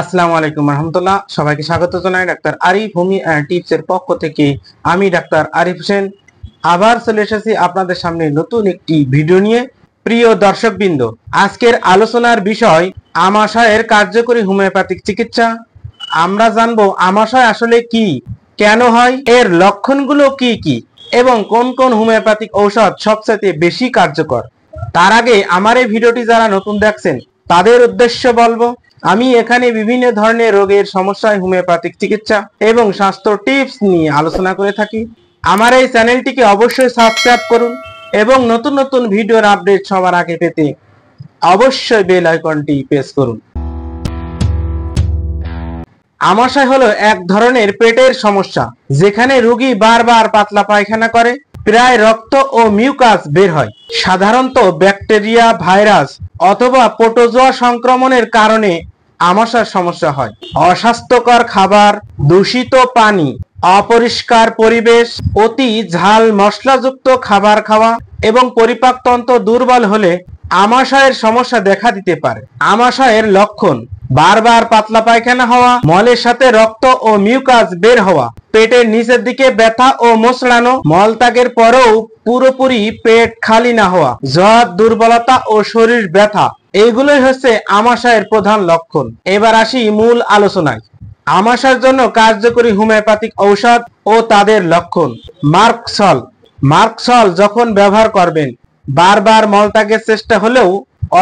আসসালামু আলাইকুম রহমতুল্লাহ। সবাইকে স্বাগত জানাই doctor Arif homeo and tips এর পক্ষ থেকে। আমি ডাক্তার আরিফ হোসেন আবার চলে এসেছি আপনাদের সামনে নতুন একটি ভিডিও নিয়ে। প্রিয় দর্শকবৃন্দ, আজকের আলোচনার বিষয় আমাশয়ের কার্যকরী হোমিওপ্যাথিক চিকিৎসা। আমরা জানবো আমাশয় আসলে কি, কেন হয়, এর লক্ষণগুলো কি কি এবং কোন কোন হোমিওপ্যাথিক ঔষধ সবচেয়ে বেশি কার্যকর। তার আগে আমার এই ভিডিওটি যারা নতুন দেখছেন তাদের উদ্দেশ্য বলবো, আমি এখানে বিভিন্ন ধরনের রোগের সমস্যায় হোমিওপ্যাথিক চিকিৎসা এবং স্বাস্থ্য টিপস নিয়ে আলোচনা করে থাকি। আমার এই চ্যানেলটিকে অবশ্যই সাবস্ক্রাইব করুন এবং নতুন নতুন ভিডিওর আপডেট সবার আগে পেতে অবশ্যই বেল আইকনটি প্রেস করুন। আমাশয় হলো এক ধরনের পেটের সমস্যা যেখানে রোগী বারবার পাতলা পায়খানা করে, প্রায় রক্ত ও মিউকাস বের হয়। সাধারণত ব্যাকটেরিয়া, ভাইরাস অথবা প্রোটোজোয়া সংক্রমণের কারণে আমাশয়ের সমস্যা হয়। অস্বাস্থ্যকর খাবার, দূষিত পানি, অপরিষ্কার পরিবেশ, অতি ঝাল মশলাযুক্ত খাবার খাওয়া এবং পরিপাকতন্ত্র দুর্বল হলে আমাশয়ের সমস্যা দেখা দিতে পারে। আমাশয়ের লক্ষণ: বারবার পাতলা পায়খানা হওয়া, মলের সাথে রক্ত ও মিউকাস বের হওয়া, পেটের নিচের দিকে ব্যথা ও মোচড়ানো, মলত্যাগের পরেও পুরোপুরি পেট খালি না হওয়া, জ্বর, দুর্বলতা ও শরীর ব্যথা, এইগুলোই হচ্ছে আমাশয়ের প্রধান লক্ষণ। এবার আসি মূল আলোচনায়। আমাশয়ের জন্য কার্যকরী হোমিওপ্যাথিক ঔষধ ও তাদের লক্ষণ। মার্কসল যখন ব্যবহার করবেন, বারবার মলত্যাগের চেষ্টা হলেও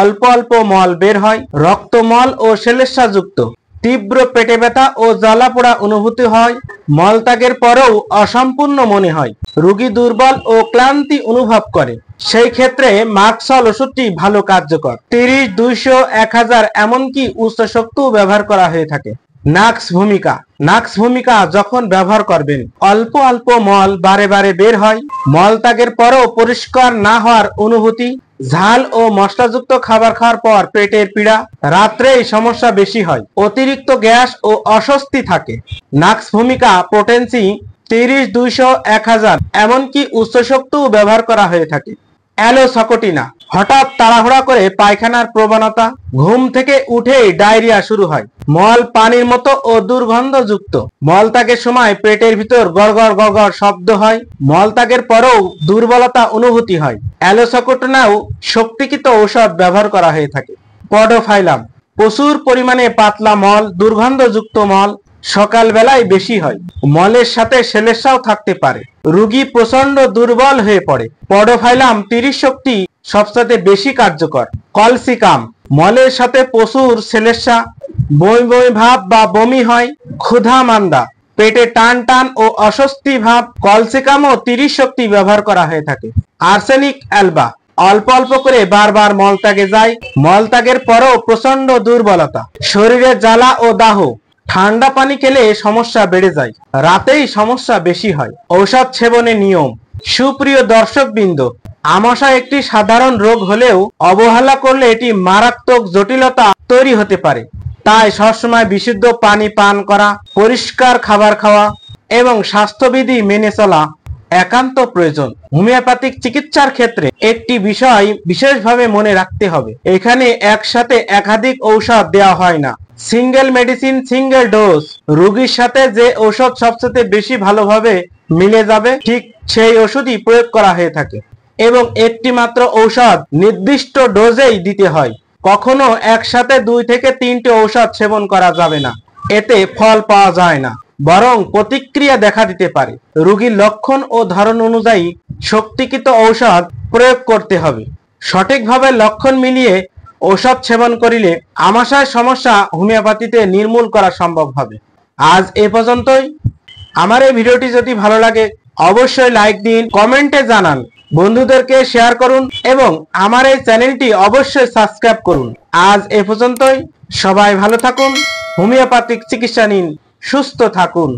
অল্প অল্প মল বের হয়, রক্তমল ও শ্লেষ্মা যুক্ত, তীব্র পেটে ব্যথা ও জ্বালাপোড়া অনুভূতি হয়, মলত্যাগের পরেও অসম্পূর্ণ মনে হয়, রোগী দুর্বল ও ক্লান্তি অনুভব করে, সেই ক্ষেত্রে মার্কসল ওষুধটি ভালো কার্যকর। 30, 200, 1000 এমনকি উচ্চ শক্তিও ব্যবহার করা হয়ে থাকে। নাক্স ভূমিকা যখন ব্যবহার করবেন, অল্প অল্প মল বারে বারে বের হয়, মলত্যাগের পরেও পরিষ্কার না হওয়ার অনুভূতি, ঝাল ও মশলাযুক্ত খাবার খাওয়ার পর পেটের পীড়া, রাত্রে এই সমস্যা বেশি হয়, অতিরিক্ত গ্যাস ও অস্বস্তি থাকে। নাক্স ভূমিকা পোটেন্সি 30, 200, 1000 এমনকি উচ্চ শক্তিও ব্যবহার করা হয়ে থাকে। অ্যালোসকোটিনা হঠাৎ তাড়াহুড়া করে পায়খানার প্রবণতা, ঘুম থেকে উঠেই ডায়রিয়া শুরু হয়, মল পানির মতো ও দুর্গন্ধযুক্ত, মলত্যাগের সময় পেটের ভিতর গড়গড় গড়গড় শব্দ হয়, মলত্যাগের পরেও দুর্বলতা অনুভূতি হয়। অ্যালোসকোটিনাও শক্তিকৃত ঔষধ ব্যবহার করা হয়ে থাকে। পডোফাইলাম প্রচুর পরিমাণে পাতলা মল, দুর্গন্ধযুক্ত মল, সকাল বেলায় বেশি হয়, মলের সাথে শ্লেষ্মাও থাকতে পারে, রোগী প্রচন্ড দুর্বল হয়ে পড়ে। পডোফাইলাম 30 শক্তি সবচেয়ে বেশি কার্যকর। কলসিকাম মলের সাথে প্রচুর শ্লেষ্মা, বমি বমি ভাব বা বমি হয়, ক্ষুধা মান্দা, পেটে টান টান ও অস্বস্তি ভাব, কলসিকামও 30 শক্তি ব্যবহার করা হয়ে থাকে। আর্সেনিক অ্যালবা অল্প অল্প করে বারবার মলত্যাগে যায়, মলত্যাগের পরেও প্রচন্ড দুর্বলতা, শরীরে জ্বালা ও দাহ, ঠান্ডা পানি খেলে সমস্যা বেড়ে যায়, রাতেই সমস্যা বেশি হয়। ঔষধ সেবনের নিয়ম: সুপ্রিয় দর্শকবৃন্দ, আমাশয় একটি সাধারণ রোগ হলেও অবহেলা করলে এটি মারাত্মক জটিলতা তৈরি হতে পারে। তাই সবসময় বিশুদ্ধ পানি পান করা, পরিষ্কার খাবার খাওয়া এবং স্বাস্থ্যবিধি মেনে চলা একান্ত প্রয়োজন। হোমিওপ্যাথিক চিকিৎসার ক্ষেত্রে একটি বিষয় বিশেষভাবে মনে রাখতে হবে, এখানে একসাথে একাধিক ঔষধ দেওয়া হয় না। Single medicine, single dose. রোগীর সাথে যে ঔষধ সবচেয়ে বেশি ভালোভাবে মিলে যাবে ঠিক সেই ওষুধই প্রয়োগ করা হয়ে থাকে এবং একটি মাত্র ঔষধ নির্দিষ্ট ডোজেই দিতে হয়। কখনো একসাথে 2 থেকে 3টে ঔষধ সেবন করা যাবে না, এতে ফল পাওয়া যায় না, বরং প্রতিক্রিয়া দেখা দিতে পারে। রোগীর লক্ষণ ও ধরন অনুযায়ী শক্তিকৃত ঔষধ প্রয়োগ করতে হবে। সঠিকভাবে লক্ষণ মিলিয়ে ঔষধ সেবন করিলে আমাশয় সমস্যা হোমিওপ্যাথিতে নির্মূল করা সম্ভব হবে। আজ এ পর্যন্তই। আমার এই ভিডিওটি যদি ভালো লাগে অবশ্যই লাইক দিন, কমেন্টে জানান, বন্ধুদেরকে শেয়ার করুন এবং আমার এই চ্যানেলটি অবশ্যই সাবস্ক্রাইব করুন। আজ এ পর্যন্তই। সবাই ভালো থাকুন, হোমিওপ্যাথিক চিকিৎসা নিন, সুস্থ থাকুন।